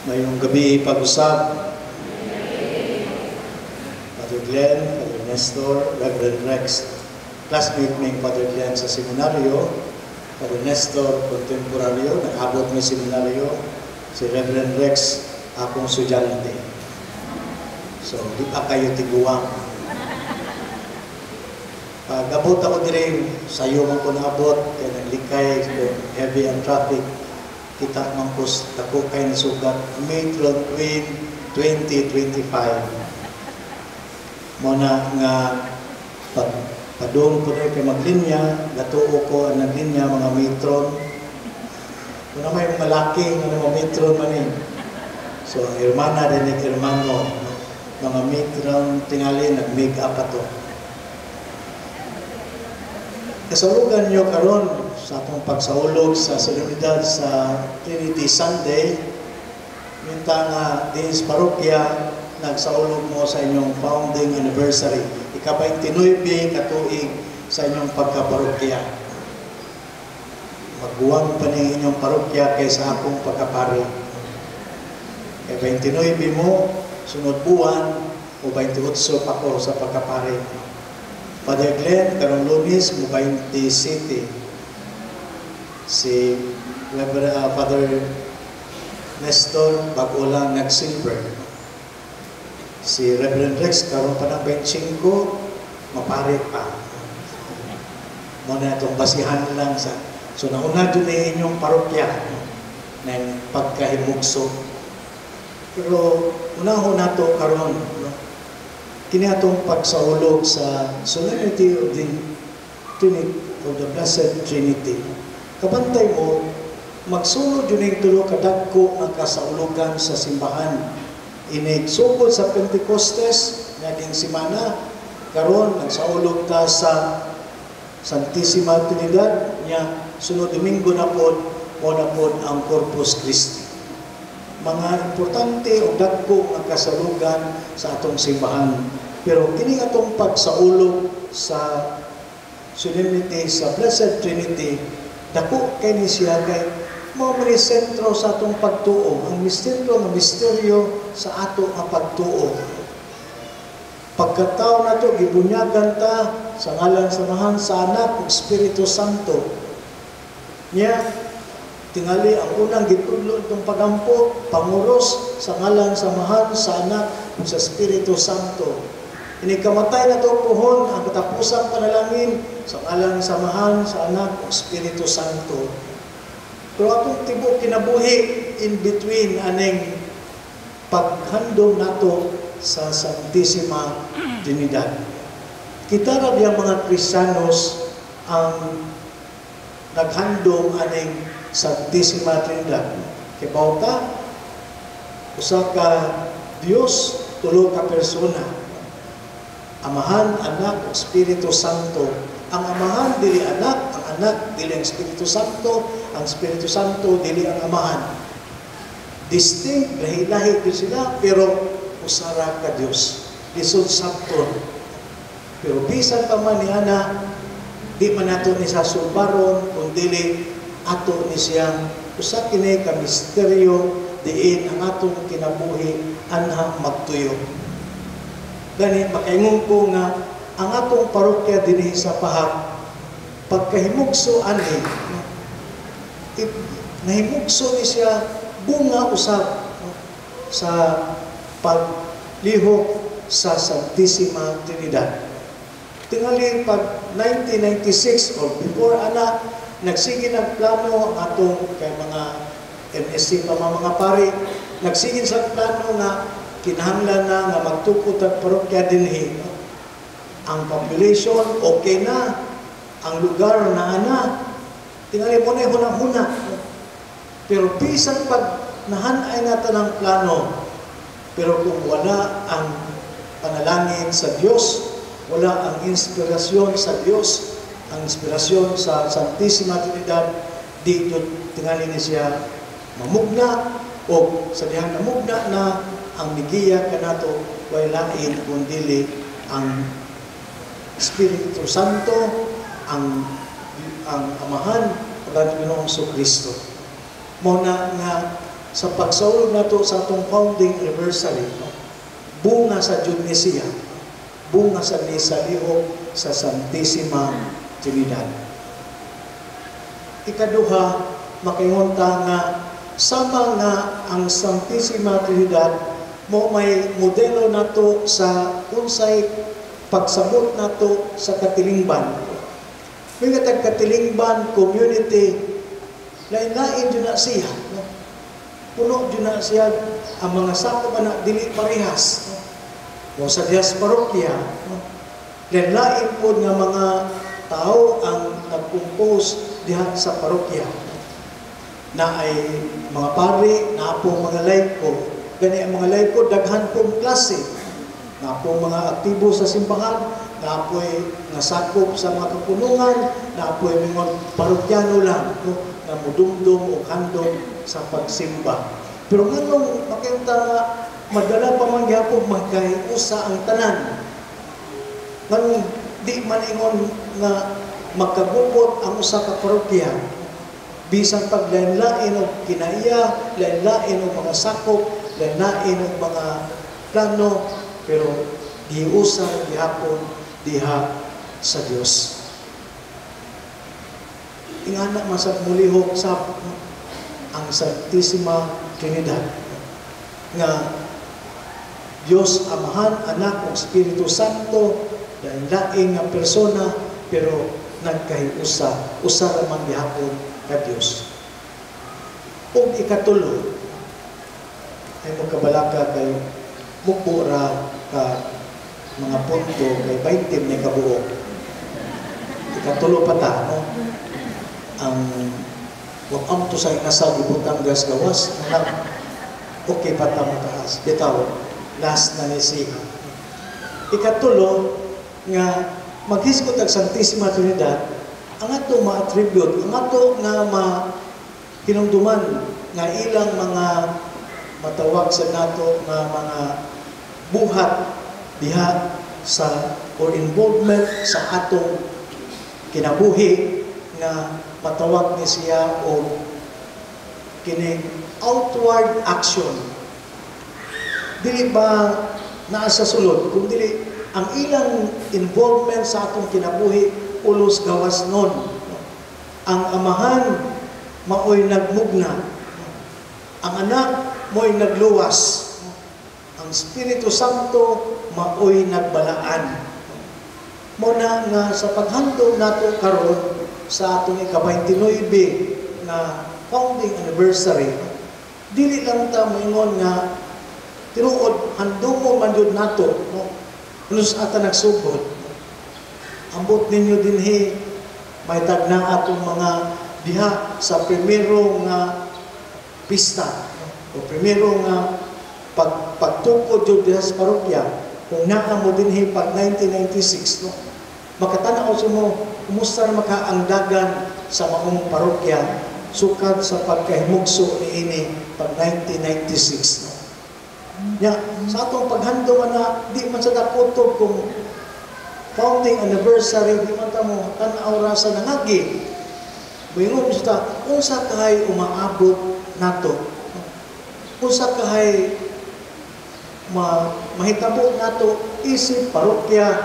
Ngayong gabi pag-usap, Father Glenn, Father Nestor, Reverend Rex, classmate ng Father Glenn sa seminaryo, Father Nestor, contemporaryo, nag-abot ng seminaryo, si Reverend Rex, akong estudyante. So, di pa kayo tiguang. Pag-abot ako din, sayo man ko naabot, kaya naglikay, heavy ang traffic, kita mangkos, tako kayo nasugat, May 2025. Muna nga, padung ko rin kay maglinya, gatuo ko ang naglinya, mga metron. Kung na may malaki, mga metron man eh. So, hermana din ni hermano, mga metron tingali, nag-make up ato. Kasalugan nyo karon sa atong pagsaulog sa solemnidad sa Trinity Sunday, minta nga din sa parokya, nagsaulog mo sa inyong founding anniversary. Ika-29 katuig sa inyong pagkaparokya. Magbuwang pa ng inyong parokya kaysa akong pagkapari. Kaya 29 mo, sunod buwan, o 28 pa ko sa pagkapari. Father Glenn, karong Lunes, mo 27. Si Father Nestor, bago lang nag-silver. Si Reverend Rex, karon pa ng 25, maparit pa. Muna itong basihan lang sa... So, nauna doon na inyong parokya ng pagkahimugso. Pero, una-una ito karon, kini atong pagsaulog sa solemnity of the Trinity, of the Blessed Trinity. Kabantay mo, magsunod yun yung tulo kadagko ang kasaulugan sa simbahan. Inig-sugod sa Pentecostes, naging simana, karon nagsaulog ta sa Santissima Trinidad, niya sunod Domingo na po, o na po ang Corpus Christi. Mga importante o dagko ang kasalugan sa atong simbahan. Pero kini atong pagsaulog sa solemnity sa Blessed Trinity, dako kay ni siya kay mao man sentro sa atong pagtuo, ang misteryo sa ato nga pagtuo. Pagkatao nato gibunyagan ta sa ngalan samahan sa Anak ug Espiritu Santo. Nya tingali ang unang gitudlo itong pagampo, panguros sa ngalan samahan sa Anak ug sa Espiritu Santo. Inikamatay na ito puhon ang katapusang panalangin sa ngalan samahan sa Anak ug Espiritu Santo. Pero atong tibok kinabuhi in between aning paghandom nato sa Santissima Trinidad. Kita ra biyang mga Kristiyanos ang naghandom aning Santissima Trinidad. Kay bauta, usa ka Dios, tulo ka persona. Amahan, Anak, Espiritu Santo. Ang Amahan dili Anak, ang Anak dili ang Espiritu Santo, ang Espiritu Santo dili ang Amahan. Distinct, lahi-lahi din sila, pero usara ka Dios. Lisod sabton. Pero bisan pa man ni Ana, di man nato ni sa sulbaron, kung dili ato ni siyang usa kini ka misteryo diin ang atong kinabuhi anha magtuyo. Gani makaingon ko nga ang atong parokya dinhi sa Pahag pagkahimugso ani nahimugso ni siya bunga usab sa paglihok sa Santissima Trinidad. Tingali pag 1996 or before ana, nagsige ng plano atong kay mga MSC pa mga pari, nagsige sa plano na kinahanglan na nga magtukod at parokya dinhi. Ang population okay na, ang lugar na ana, tingali mo na hunang-huna. Pero bisan pag nahanay natin ang plano, pero kung wala ang panalangin sa Diyos, wala ang inspirasyon sa Diyos, ang inspirasyon sa Santissima Trinidad, dito tingali ni siya mamugna o sa dihang namugna na ang migiya kanato wala lain kundi ang Espiritu Santo, ang Amahan, ug ang Ginoong Kristo. Muna nga sa pagsaulog nato sa atong founding anniversary, no? Bunga sa Judnesia, bunga sa misa lihok sa Santissima Trinidad. Ikaduha, makingunta nga sama nga ang Santissima Trinidad mo may modelo nato sa unsay pagsabot nato sa katilingban. May katag katilingban community, lain-lain dyan na siya. No? Puno dyan na siya ang mga sakop na dili parehas. No? O sa Dias Parokya, no? Lain-lain po nga mga tao ang nag-compose diha sa parokya. Na ay mga pari, na po mga laiko. Gani ang mga laiko, daghan pong klase. Na po mga aktibo sa simbahan, na po nasakop sa mga kapunungan, na po mga parokyano lang, no? Na mudumdum o handom sa pagsimba. Pero nganong makita nga, madala pa man gyapon magkahiusa ang tanan. Nganong di man ingon nga magkagubot ang usa ka parokya. Bisan pag lain-lain o kinaiya, lain-lain o mga sakop, lain-lain o mga plano, pero giusa gihapon diha sa Dios. Ingana masab mulihok sa ang Santissima Trinidad nga Dios Amahan, Anak ug Espiritu Santo, lain-lain nga persona pero nagkahiusa, usa ra man gihapon ka Dios. Ug ikatulo ay magkabalaka kay mukura ka mga punto kay 20 na kabuok. Ikatulo pa ta, no? Ang wakam to sa inasal ibutang gas gawas, okay pa ta mataas. Bitaw, last na ni siya. Ikatulo, nga maghisgot ang Santissima Trinidad, ang ato ma-attribute, ang ato nga kinumduman nga ilang mga matawag sa nato nga mga buhat diha sa or involvement sa atong kinabuhi nga matawag ni siya o kining outward action. Dili ba naa sa sulod, kung dili ang ilang involvement sa atong kinabuhi ulos gawas nun. Ang amahan maoy nagmugna, ang anak mo'y nagluwas, ang Espiritu Santo maoy nagbalaan. Muna nga sa paghandog nato karon sa atong ika-29 na founding anniversary, dili lang ta moingon nga tinuod handog mo man jud nato, no? Unus ata nagsugod. Ambot ninyo dinhi may tagna atong mga diha sa primero nga pista, no? O primero nga pagtukod jud diha sa parokya, kung naa mo dinhi pag 1996, no? Makatanaw sa mo kumusta na makaangdagan sa maong parokya sukad sa pagkahimugso niini pag 1996, no? Ya, sa atong paghandong na di man sa dakotob kung founding anniversary, di man ta mo tan-aw ra sa nangagi. Moingon sa unsa kahay umaabot nato, unsa kahay mahitabo nato isip parokya,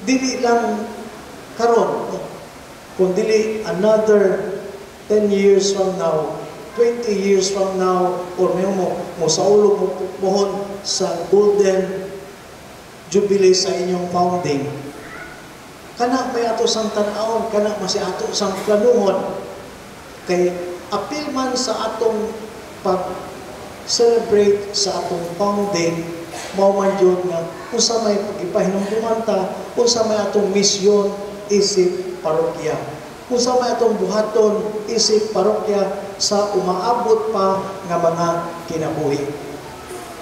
dili lang karon, kung dili another 10 years from now, 20 years from now, or may mo saulog mo pohon sa golden jubilee sa inyong founding. Kana may ato sang tan-aon, kana masi ato sang planuhon, kay apil man sa atong pag-celebrate sa atong founding, mao man yun nga unsa may pag-ipahinumduman ta, unsa may atong misyon isip parokya, unsa may atong buhaton isip parokya sa umaabot pa nga mga kinabuhi.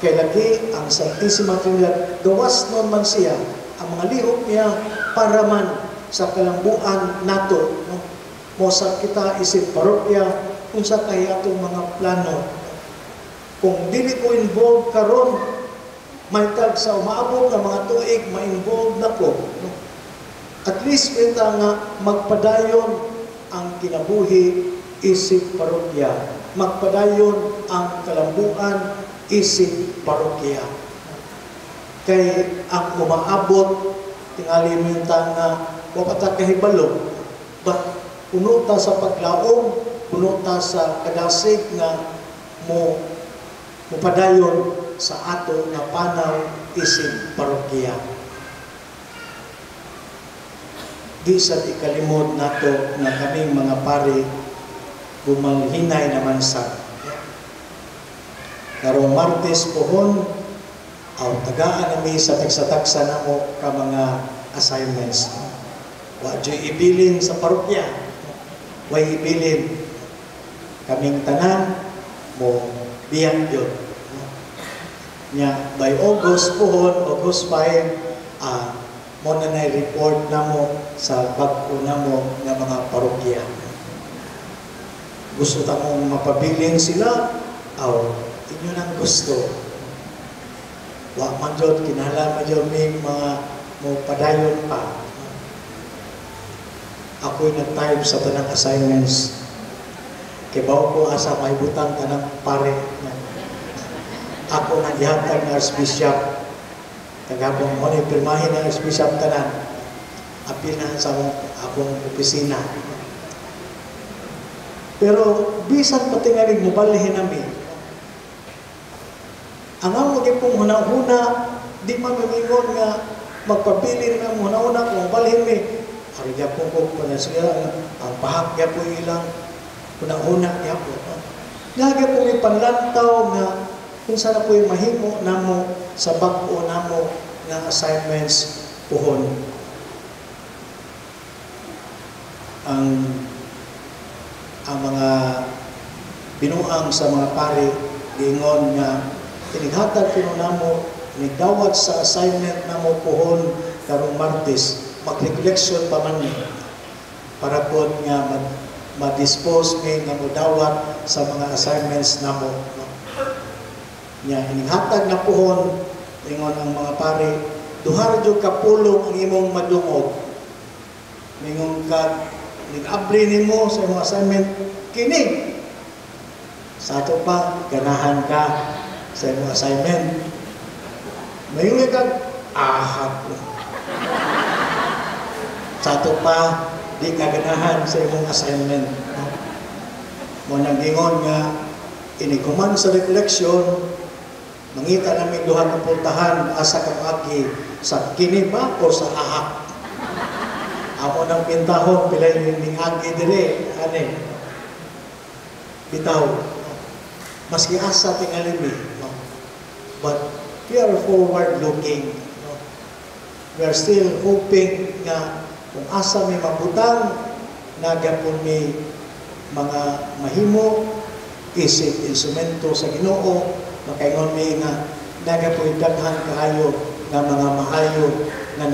Kay lagi ang Santissima Trinidad, gawas nun man siya, ang mga lihok niya para man sa kalambuan nato, no? Mo sa kita isip parokya, kung sa kay atong mga plano. Kung dili ko involved karon, may tag sa umaabot nga mga tuig, ma-involved na ko, no? At least kita nga magpadayon ang kinabuhi isip parokya magpadayon ang kalambuan isip parokya. Kay ang umaabot tingali mo yung tanga wapata kahibalo, but puno ta sa paglaom, puno ta sa kadasig nga mupadayon sa ato na panaw isip parokya. Di sa ikalimod nato na kaming mga pari gumalhinay naman sa karong Martes pohon aw tagaan nami sa tagsa-tagsa namo ka mga assignments. Wa joy ibilin sa parokya. Way ibilin kaming tanan mo biyang yun. Nya by August pohon, August 5, mo na report namo sa bag-o namo nga mga parokya. Gusto ta mong mapabilin sila, aw inyo nang gusto. Wa man jud kinahanglan man jud may mga mo padayon pa. Ako'y nag-time sa tanang assignments. Kay bawo ko asa may butang tanang pare. Ako naghihatag ng Archbishop. Kagabong mo ni pirmahin ng Archbishop tanan. Apil na sa akong opisina. Pero bisan pati nga rin mubalihin namin. Ang amo pong hunahuna, di man mamingon nga magpabilin ng hunahuna kung balihin mi. Harigya po ko pa na sila, ang pahakya po ilang hunahuna niya po. Nagya po may panlantaw nga kung sana po yung mahimo namo sa bag-o namo nga assignments pohon. Ang mga binuang sa mga pari giingon nga tinighatag kuno namo nigdawat sa assignment namo pohon karong Martes mag-reflection pa man para po nga ma-dispose nga modawat sa mga assignments namo. Nya hinighatag na pohon ingon ang mga pari duha jud ka pulong ang imong madungog. Mingon ka nig-abri nimo sa imong assignment kini. Sa ato pa ganahan ka sa imong assignment. Mayroon ka ahap. Sa ato pa di ka ganahan sa imong assignment. Mo nagingon nga iniguman sa reflection mangita namin duha ka pultahan asa ka agi sa kini ba o sa ahap. Amo nang pintahon pilay ning agi dire ani. Bitaw. Maski asa tingali mi. No? But we are forward looking. No? We are still hoping nga kung asa may mabutang nagapon may mga mahimo isip instrumento sa Ginoo makaingon may nga nagapoy daghan kaayo nga mga maayo nga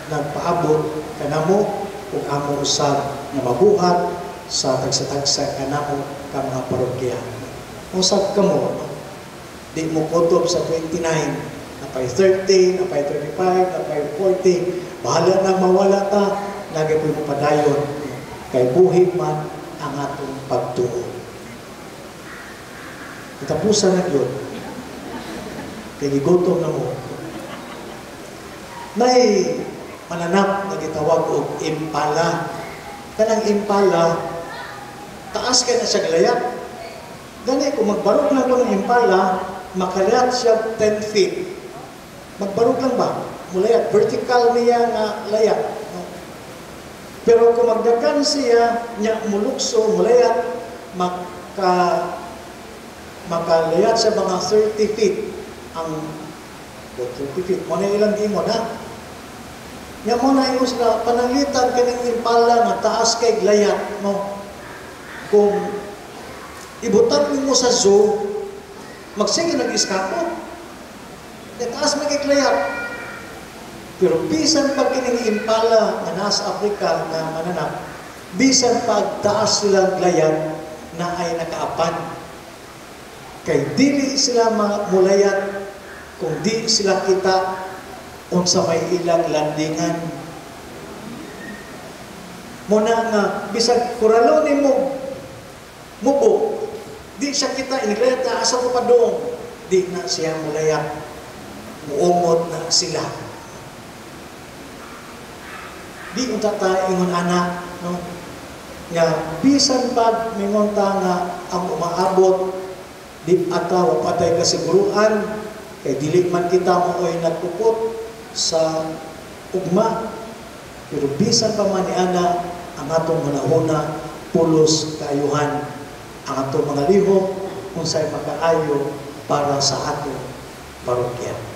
nagpaabot kanamo ug amo usab nga mabuhat sa tagsa-tagsa kanamo ka mga parokya. Usab kamo di mo kutob sa 29 napay 30, napay 35, napay 40 bahala na mawala ta nagapoy mo padayon kay buhi man ang atong pagtuo. Katapusan na yun. Kaya gigutom na mo. May mananap na gitawag o impala. Kanang impala, taas ka na siya galayat. Gani, kung magbarog lang ko ng impala, makalayat siya 10 feet. Magbarog lang ba? Mulayat. Vertical niya nga layat. Pero kung magdagan siya, niya mulukso, mulayat, makalayat sa mga 30 feet ang 30 feet. Muna ilang ingon ha? Nga muna ingon sila, pananglitan ka ng impala nga taas kay layat mo. Kung ibutan mo sa zoo, magsige nag-iskapo. Taas na kay layat. Pero bisan pag kining impala nga nasa Africa na mananap, bisan pag taas silang layat na ay nakaapan. Kay dili sila mulayat kung di sila kita unsa may ilang landingan. Muna nga bisag kuralo nimo mubo Di siya kita inigreta, asa ko pa doon. Di na siya mulayak. Muumot na sila. Di unta tayo ingon anak, no? Nga, bisan pag mingon ta nga ang umaabot, di ataw, patay kasiguruan, kay dili man kita mooy nagpupot sa ugma. Pero bisan pa man ni ana, ang atong hunahuna, pulos kaayuhan, ang atong mga lihok, kung sa'y makaayo para sa atong parokya.